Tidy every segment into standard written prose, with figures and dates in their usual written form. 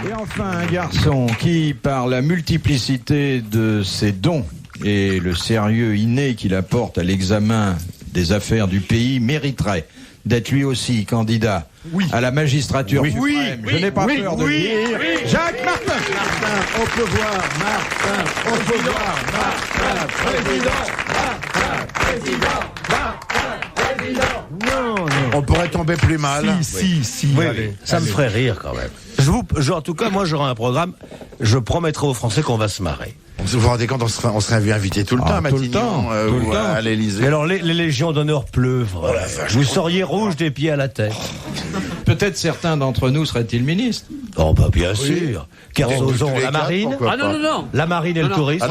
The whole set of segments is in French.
Et enfin, un garçon qui, par la multiplicité de ses dons et le sérieux inné qu'il apporte à l'examen des affaires du pays, mériterait d'être lui aussi candidat à la magistrature suprême. Je n'ai pas peur de dire Jacques Martin. Martin, on peut voir Martin, on peut voir Martin, président. Non. On pourrait tomber plus mal. Si. Oui, ça me ferait rire quand même. En tout cas, moi, j'aurai un programme. Je promettrai aux Français qu'on va se marrer. Vous vous rendez compte, on serait invité tout le temps à Matignon, à l'Élysée. Mais alors, les légions d'honneur pleuvent. Vous seriez rouge des pieds à la tête. Peut-être certains d'entre nous seraient-ils ministres. Oh, bah, bien sûr. Kersozon, la marine. Ah non. La marine et le tourisme.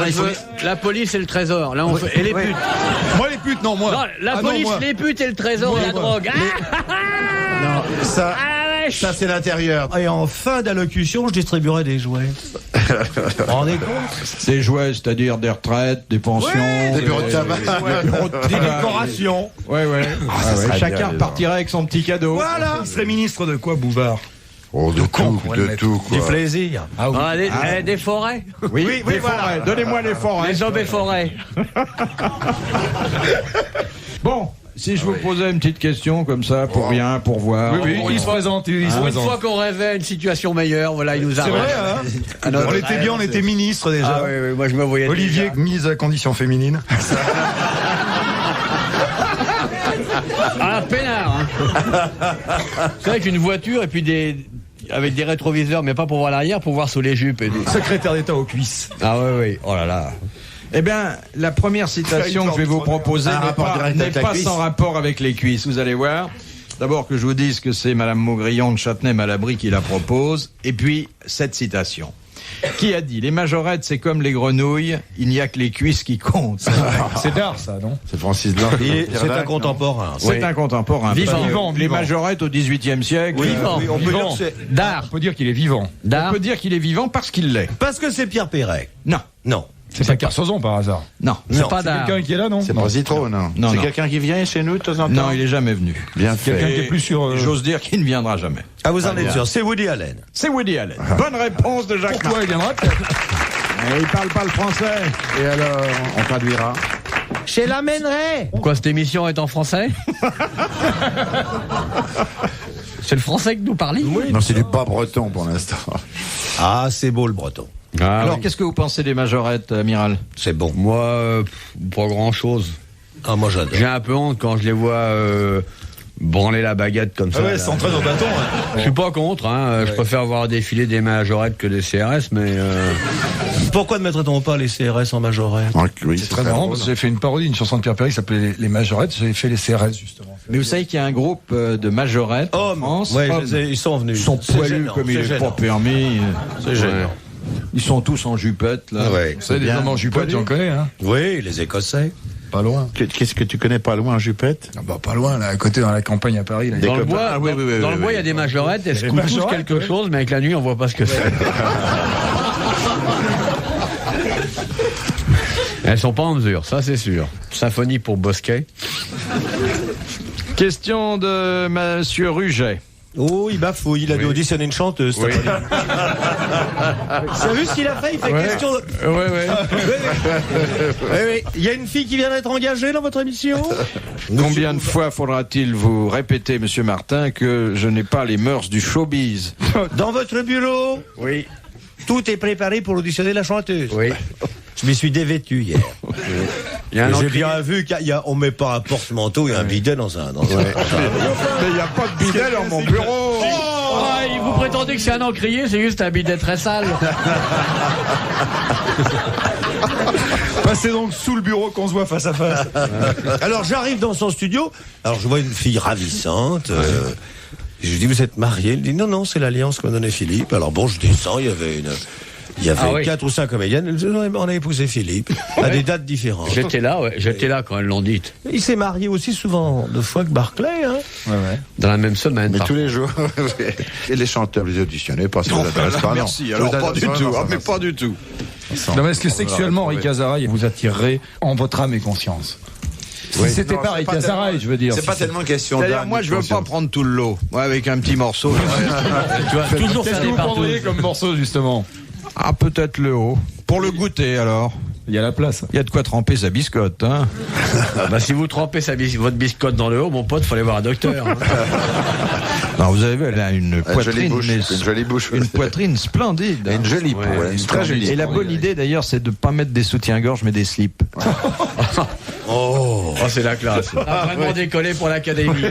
La police et le trésor. Là, et les putes. Moi, les putes, non, moi. Non, la police, les putes et le trésor et la drogue. Non, ça c'est l'intérieur. Et en fin d'allocution, je distribuerai des jouets. Vous vous rendez compte ? Des jouets, c'est-à-dire des retraites, des pensions, des bureaux de tabac, des décorations. Chacun repartirait avec son petit cadeau. Voilà. Il serait ministre de quoi, Bouvard ? Oh, de tout, quoi. Du plaisir. Des forêts. Oui, des forêts. Donnez-moi les forêts. Les hommes et forêts. Bon. Si je vous posais une petite question comme ça, pour rien, pour voir. Oui, il se présente. Une fois qu'on rêvait une situation meilleure, voilà, il nous a. C'est vrai, hein. On était bien, on était ministre déjà. Ah oui, moi je me voyais. Olivier, mise à condition féminine. Ah, peinard, hein. C'est vrai qu'une voiture et puis avec des rétroviseurs, mais pas pour voir l'arrière, pour voir sous les jupes. Secrétaire d'État aux cuisses. Ah oui, oh là là. Eh bien, la première citation que je vais vous proposer n'est pas sans rapport avec les cuisses. Vous allez voir. D'abord que je vous dise que c'est Madame Maugrillon de Châtenay-Malabry qui la propose. Et puis, cette citation. Qui a dit « Les majorettes, c'est comme les grenouilles, il n'y a que les cuisses qui comptent ». C'est d'art, ça, non ? C'est Francis Blanc. C'est un contemporain. C'est un contemporain. Vivant. Les majorettes au XVIIIe siècle. Vivant. On peut dire d'art. On peut dire qu'il est vivant. On peut dire qu'il est vivant parce qu'il l'est. Parce que c'est Pierre Perret. Non. C'est pas Kersozon par hasard. Non. C'est pas d'art. Quelqu'un qui est là, non ? C'est pas Zitro, non. C'est quelqu'un qui vient chez nous de temps en temps. Non, il est jamais venu. Bien fait. Quelqu'un qui est plus sur. J'ose dire qu'il ne viendra jamais. Ah, vous en êtes sûr ? C'est Woody Allen. C'est Woody Allen. Bonne réponse de Jacques Pourquoi il viendra peut-être ? Il parle pas le français. Et alors, on traduira. Je l'amènerai. Quoi, cette émission est en français ? C'est le français que nous parlons ? Oui. Non, c'est du pas breton pour l'instant. Ah, c'est beau le breton. Alors, qu'est-ce que vous pensez des majorettes, amiral ? C'est bon. Moi, pas grand-chose. Ah, moi j'adore. J'ai un peu honte quand je les vois branler la baguette comme ça. Ouais, c'est en train de bâton. Je suis pas contre, hein. Je préfère voir défiler des majorettes que des CRS, mais... Pourquoi ne mettrait-on pas les CRS en majorette ? Oui, C'est très marrant parce que j'ai fait une parodie, une chanson de Pierre Perret qui s'appelait Les Majorettes. J'ai fait les CRS, justement. Mais vous savez qu'il y a un groupe de majorettes en France. Ouais, ils sont venus. Ils sont poilus comme il n'est pas permis. C'est gênant. Ils sont tous en jupette, là. Ouais. Vous savez, des hommes en jupette, j'en connais, hein. Oui, les Écossais. Pas loin. Qu'est-ce que tu connais pas loin en jupette ? Ah bah, pas loin, là, à côté, dans la campagne à Paris. Là, Dans le bois, il y a des majorettes, elles se coupent tous quelque chose, mais avec la nuit, on voit pas ce que c'est. Elles sont pas en mesure, ça c'est sûr. Symphonie pour Bosquet. Question de Monsieur Ruget. Oh, il bafouille, il a dû auditionner une chanteuse. Oui. Tu as vu ce qu'il a fait ? Il fait question de... Oui. Il y a une fille qui vient d'être engagée dans votre émission ? Combien de fois faudra-t-il vous répéter, Monsieur Martin, que je n'ai pas les mœurs du showbiz ? Dans votre bureau ? Oui. Tout est préparé pour auditionner la chanteuse. Oui. Je m'y suis dévêtu hier. J'ai bien vu qu'on met pas un porte-manteau et un bidet dans un. Mais il n'y a pas de bidet dans mon bureau. Vous prétendez que c'est un encrier, c'est juste un bidet très sale. C'est donc sous le bureau qu'on se voit face à face. Alors j'arrive dans son studio, alors je vois une fille ravissante. Je lui dis, vous êtes marié ? Elle dit, non, c'est l'alliance que m'a donnée Philippe. Alors bon, je descends, il y avait 4 ou 5 comédiennes. Elle dit, on a épousé Philippe à des dates différentes. J'étais là quand elles l'ont dite. Il s'est marié aussi souvent, 2 fois que Barclay, hein. Ouais. Dans la même semaine. Mais tous les jours. Et les chanteurs, vous les auditionnez pas, ça vous intéresse pas, non. Merci, alors pas du tout, mais pas du tout. Non, mais est-ce que sexuellement, Henri Cazaray vous attirerait en votre âme et conscience ? Si c'était pareil qu'à Sarrail, je veux dire. C'est pas tellement une question d'âge. Moi, je veux pas prendre tout le lot. Moi, avec un petit morceau. Tu vois, toujours Qu'est-ce faire que des vous partout. prendriez comme morceau, justement? Ah, peut-être le haut. Pour le goûter, alors. Il y a la place. Il y a de quoi tremper sa biscotte, hein. Bah, si vous trempez votre biscotte dans le haut, mon pote, faut aller voir un docteur. Hein. Non, vous avez elle a une poitrine, une jolie bouche. une poitrine splendide. Une jolie peau, une très jolie. Et la bonne idée d'ailleurs, c'est de pas mettre des soutiens-gorge mais des slips. Oh, c'est la classe. On a vraiment décollé pour l'académie.